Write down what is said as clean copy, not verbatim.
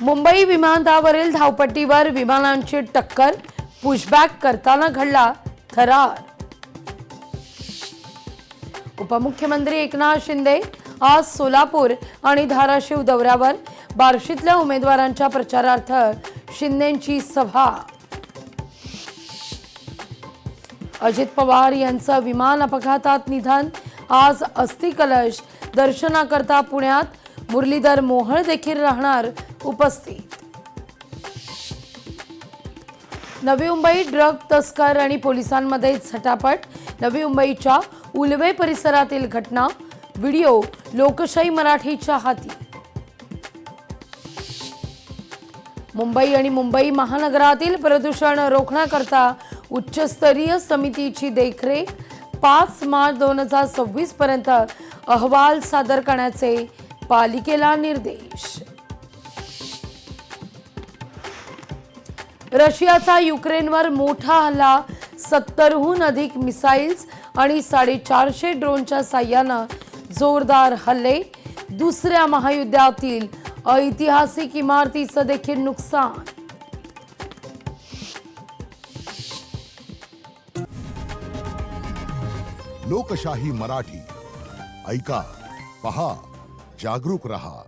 मुंबई विमानतळावरील धावपट्टीवर विमानांची टक्कर, पुशबॅक करताना घडला थरार। उपमुख्यमंत्री एकनाथ शिंदे आज सोलापूर आणि धाराशिव दौऱ्यावर। बार्शीतल्या उमेदवारांच्या प्रचारार्थ शिंदेंची सभा। अजित पवार यांचं विमान अपघातात निधन। आज अस्थि कलश दर्शनाकरता पुण्यात। मुरलीधर मोहोळ देखील राहणार उपस्थित। नवी मुंबईत ड्रग तस्कर आणि पोलिसांमध्ये झटापट। नवी मुंबईच्या उल्वे परिसरातील घटना। व्हिडिओ लोकशाही मराठीच्या हाती। मुंबई आणि मुंबई महानगरातील प्रदूषण रोखण्याकरता उच्चस्तरीय समितीची देखरेख। 5 मार्च 2026 पर्यंत अहवाल सादर करण्याचे पालिकेला निर्देश। रशियाचा युक्रेनवर मोठा हल्ला। 70हून अधिक मिसाइल्स आणि 450 ड्रोनच्या साह्याने जोरदार हल्ले। दुसऱ्या महायुद्धातील ऐतिहासिक इमारतीचं देखील नुकसान। लोकशाही मराठी ऐका, पहा, जागरूक रहा।